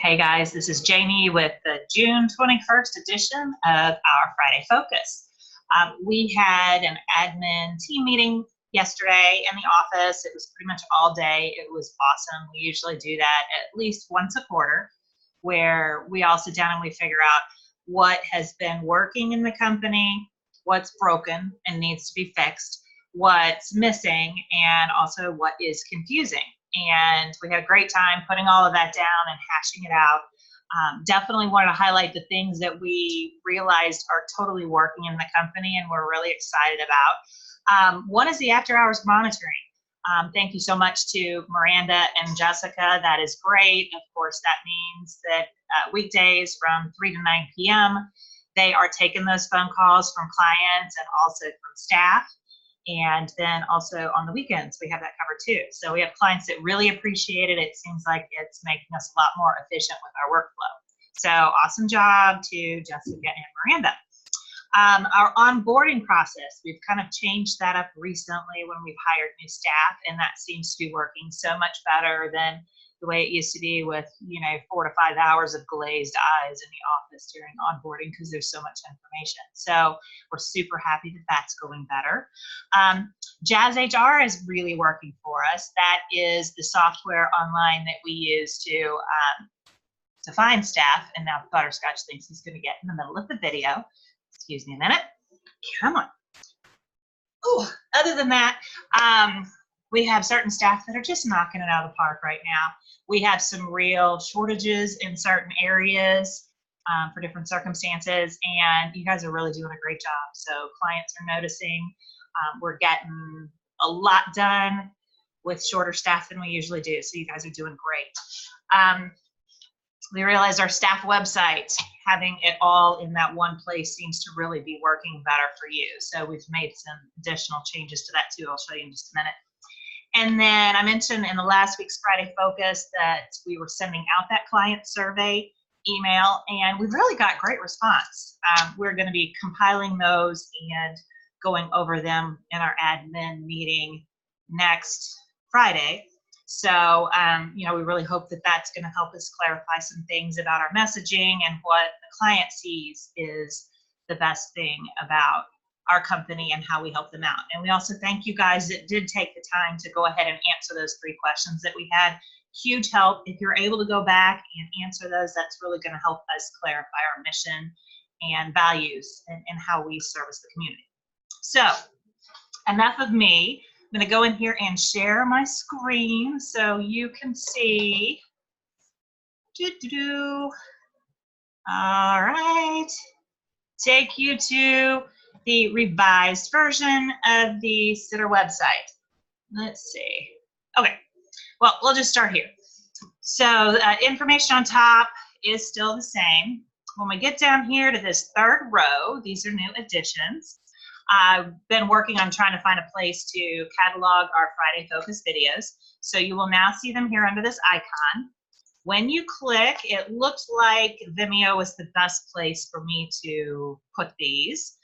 Hey guys, this is Jamie with the June 21st edition of our Friday Focus. We had an admin team meeting yesterday in the office. It was pretty much all day. It was awesome. We usually do that at least once a quarter, where we all sit down and we figure out what has been working in the company, what's broken and needs to be fixed, what's missing, and also what is confusing. And we had a great time putting all of that down and hashing it out. Definitely wanted to highlight the things that we realized are totally working in the company and we're really excited about. One is the after hours monitoring. Thank you so much to Miranda and Jessica. That is great. Of course, that means that weekdays from 3 to 9 p.m., they are taking those phone calls from clients and also from staff. And then also on the weekends, we have that covered too. So we have clients that really appreciate it. It seems like it's making us a lot more efficient with our workflow. So awesome job to Jessica and Miranda. Our onboarding process, we've kind of changed that up recently when we've hired new staff, and that seems to be working so much better than the way it used to be with, 4 to 5 hours of glazed eyes in the office during onboarding because there's so much information. So we're super happy that that's going better. Jazz HR is really working for us. That is the software online that we use to find staff, and now Butterscotch thinks he's going to get in the middle of the video. Excuse me a minute. Come on. Oh, other than that, we have certain staff that are just knocking it out of the park right now. We have some real shortages in certain areas for different circumstances, and you guys are really doing a great job. So clients are noticing. We're getting a lot done with shorter staff than we usually do. So you guys are doing great. We realize our staff website, having it all in that one place seems to really be working better for you. So we've made some additional changes to that too. I'll show you in just a minute. And then I mentioned in the last week's Friday Focus that we were sending out that client survey email, and we've really got great response. We're going to be compiling those and going over them in our admin meeting next Friday. So, we really hope that that's going to help us clarify some things about our messaging and what the client sees is the best thing about our company and how we help them out. And we also thank you guys that did take the time to go ahead and answer those 3 questions that we had. Huge help. If you're able to go back and answer those, that's really going to help us clarify our mission and values and how we service the community. So, enough of me. I'm going to go in here and share my screen so you can see. All right. Take you to the revised version of the Sitter website. Let's see. Okay. Well, we'll just start here. So information on top is still the same. When we get down here to this 3rd row, these are new additions. I've been working on trying to find a place to catalog our Friday Focus videos. So you will now see them here under this icon. When you click, it looks like Vimeo was the best place for me to put these.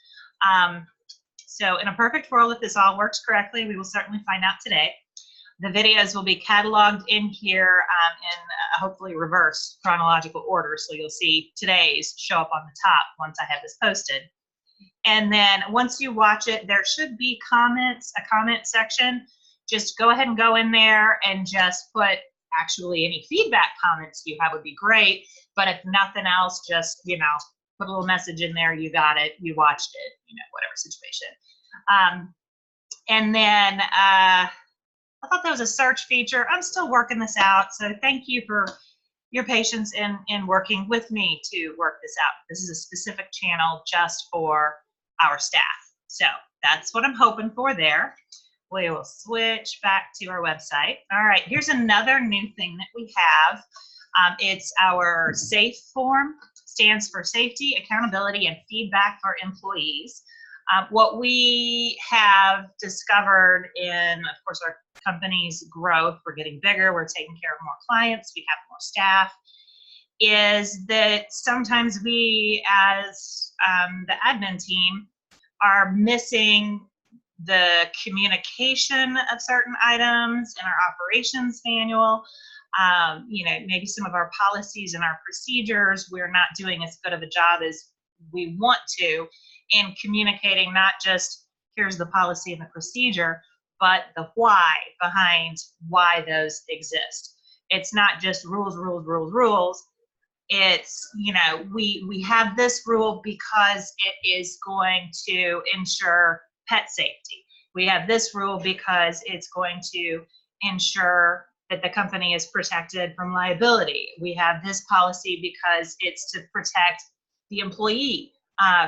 So in a perfect world, if this all works correctly, we will certainly find out today. The videos will be cataloged in here in hopefully reverse chronological order. So you'll see today's show up on the top once I have this posted. And then once you watch it, there should be comments, a comment section. Just go ahead and go in there and just put actually any feedback comments you have would be great. But if nothing else, just, put a little message in there. You got it. You watched it, whatever situation. And then I thought there was a search feature. I'm still working this out. So thank you for your patience in working with me to work this out. This is a specific channel just for our staff. So that's what I'm hoping for there. We will switch back to our website. All right, here's another new thing that we have. It's our SAFE form, stands for Safety, Accountability, and Feedback for Employees. What we have discovered in, of course, our company's growth, we're getting bigger, we're taking care of more clients, we have more staff, is that sometimes we as the admin team are missing the communication of certain items in our operations manual. You know, maybe some of our policies and our procedures, we're not doing as good of a job as we want to in communicating not just here's the policy and the procedure, but the why behind why those exist. It's not just rules, rules, rules, rules. It's, you know, we have this rule because it is going to ensure pet safety. We have this rule because it's going to ensure that the company is protected from liability. We have this policy because it's to protect the employee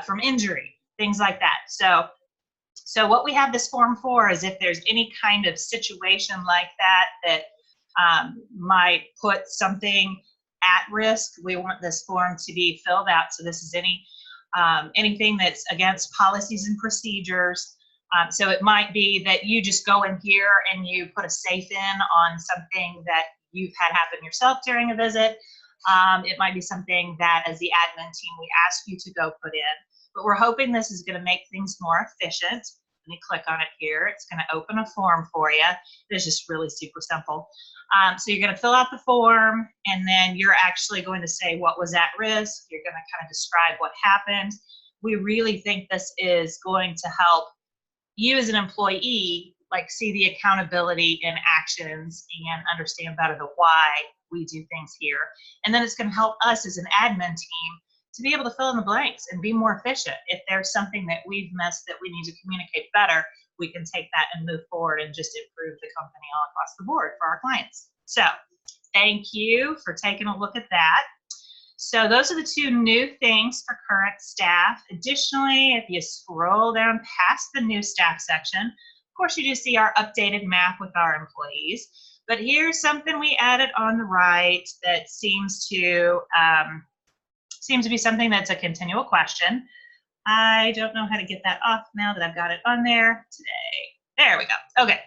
from injury, things like that. So what we have this form for is if there's any kind of situation like that might put something at risk, we want this form to be filled out. So this is anything that's against policies and procedures. So it might be that you just go in here and you put a safe in on something that you've had happen yourself during a visit. It might be something that as the admin team, we ask you to go put in, but we're hoping this is going to make things more efficient. Let me click on it here. It's going to open a form for you. It's just really super simple. So you're going to fill out the form, and then you're actually going to say what was at risk. You're going to kind of describe what happened. We really think this is going to help you as an employee, like, see the accountability in actions and understand better the why we do things here. And then it's going to help us as an admin team to be able to fill in the blanks and be more efficient. If there's something that we've missed that we need to communicate better, we can take that and move forward and just improve the company all across the board for our clients. So thank you for taking a look at that. So those are the two new things for current staff. Additionally, if you scroll down past the new staff section, of course you do see our updated map with our employees. But here's something we added on the right that seems to be something that's a continual question. I don't know how to get that off now that I've got it on there today. There we go. Okay.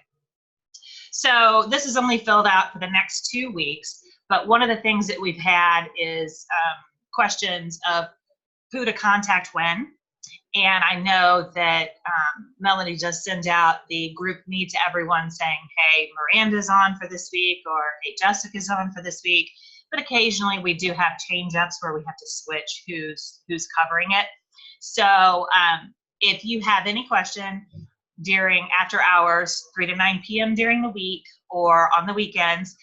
So this is only filled out for the next 2 weeks, but one of the things that we've had is questions of who to contact when. And I know that Melanie just sent out the group meet to everyone saying, hey, Miranda's on for this week, or hey, Jessica's on for this week. But occasionally we do have change-ups where we have to switch who's covering it. So if you have any question during after hours, 3 to 9 p.m. during the week or on the weekends,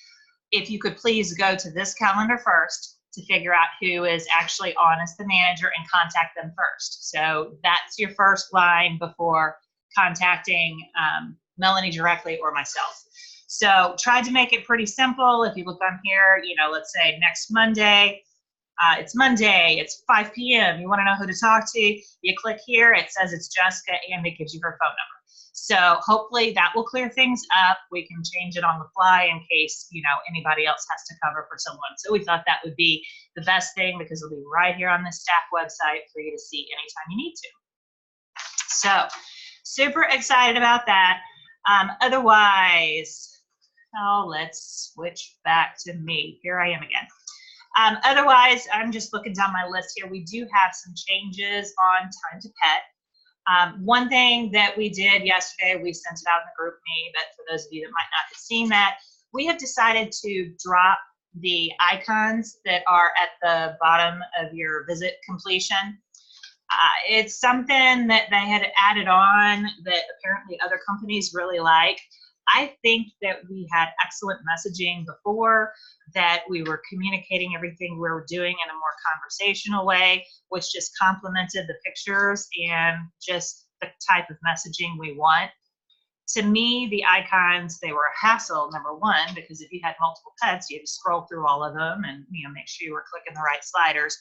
if you could please go to this calendar first to figure out who is actually on as the manager and contact them first. So that's your first line before contacting Melanie directly or myself. So tried to make it pretty simple. If you look on here, you know, let's say next Monday, it's Monday, it's 5 p.m. You want to know who to talk to, you click here, it says it's Jessica, and it gives you her phone number. So hopefully that will clear things up. We can change it on the fly in case, you know, anybody else has to cover for someone. So we thought that would be the best thing because it'll be right here on the staff website for you to see anytime you need to. So super excited about that. Otherwise, let's switch back to me. Here I am again. Otherwise, I'm just looking down my list here. We do have some changes on Time to Pet. One thing that we did yesterday, we sent it out in the group me, but for those of you that might not have seen that, we have decided to drop the icons that are at the bottom of your visit completion. It's something that they had added on that apparently other companies really like. I think that we had excellent messaging before, that we were communicating everything we were doing in a more conversational way, which just complemented the pictures and just the type of messaging we want. To me, the icons, they were a hassle, number one, because if you had multiple pets, you had to scroll through all of them and, you know, make sure you were clicking the right sliders.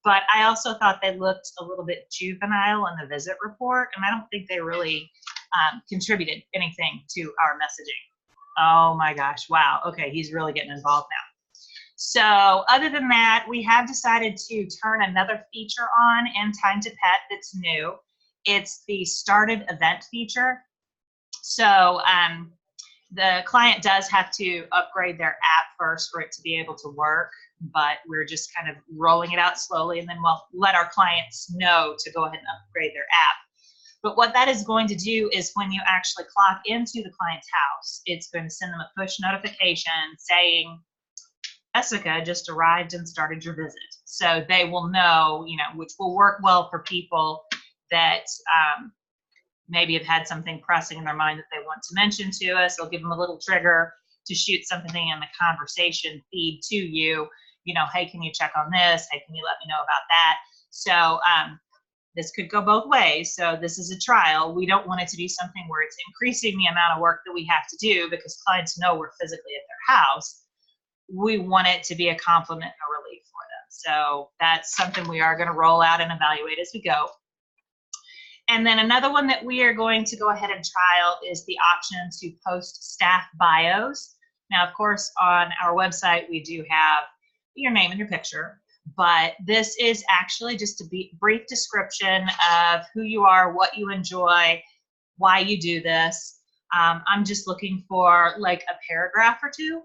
But I also thought they looked a little bit juvenile in the visit report, and I don't think they really contributed anything to our messaging. Oh my gosh, wow. Okay, he's really getting involved now. So other than that, we have decided to turn another feature on in Time to Pet that's new. It's the started event feature. So the client does have to upgrade their app first for it to be able to work, but we're just kind of rolling it out slowly, and then we'll let our clients know to go ahead and upgrade their app. But what that is going to do is when you actually clock into the client's house, it's going to send them a push notification saying Jessica just arrived and started your visit. So they will know, which will work well for people that maybe have had something pressing in their mind that they want to mention to us. It'll give them a little trigger to shoot something in the conversation feed to you. Hey, can you check on this? Hey, can you let me know about that? So this could go both ways. So this is a trial. We don't want it to be something where it's increasing the amount of work that we have to do because clients know we're physically at their house. We want it to be a compliment and a relief for them. So that's something we are going to roll out and evaluate as we go. And then another one that we are going to go ahead and trial is the option to post staff bios. Now, of course, on our website, we do have your name and your picture, but this is actually just a brief description of who you are, what you enjoy, why you do this. I'm just looking for like a paragraph or two.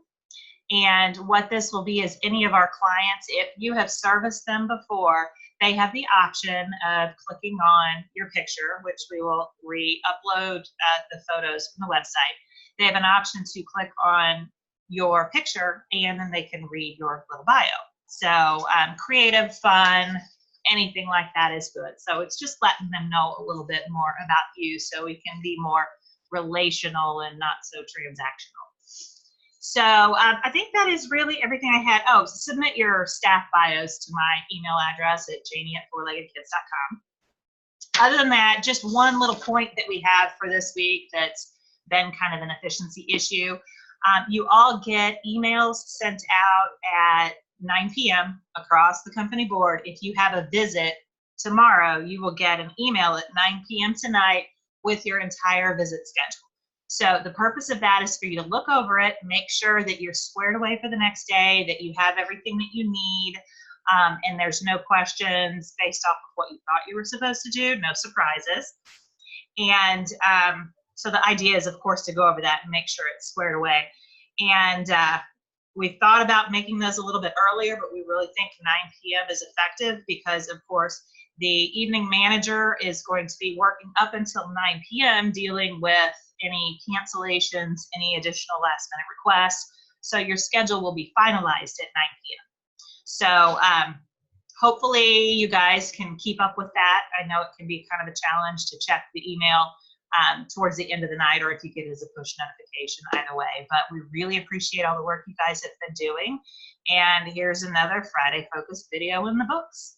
And what this will be is any of our clients, if you have serviced them before, they have the option of clicking on your picture, which we will re-upload the photos from the website. They have an option to click on your picture and then they can read your little bio. So creative, fun, anything like that is good. So it's just letting them know a little bit more about you so we can be more relational and not so transactional. So I think that is really everything I had. Oh, submit your staff bios to my email address at janie@fourleggedkids.com. Other than that, just one little point that we have for this week that's been kind of an efficiency issue. You all get emails sent out at 9 p.m. across the company board. If you have a visit tomorrow, you will get an email at 9 p.m. tonight with your entire visit schedule. So the purpose of that is for you to look over it, make sure that you're squared away for the next day, that you have everything that you need, and there's no questions based off of what you thought you were supposed to do, no surprises. And so the idea is, of course, to go over that and make sure it's squared away. And we thought about making those a little bit earlier, but we really think 9 p.m. is effective because, of course, the evening manager is going to be working up until 9 p.m. dealing with any cancellations, any additional last minute requests. So your schedule will be finalized at 9 p.m. So hopefully you guys can keep up with that. I know it can be kind of a challenge to check the email towards the end of the night, or if you get it as a push notification, either way. But we really appreciate all the work you guys have been doing. And here's another Friday Focus video in the books.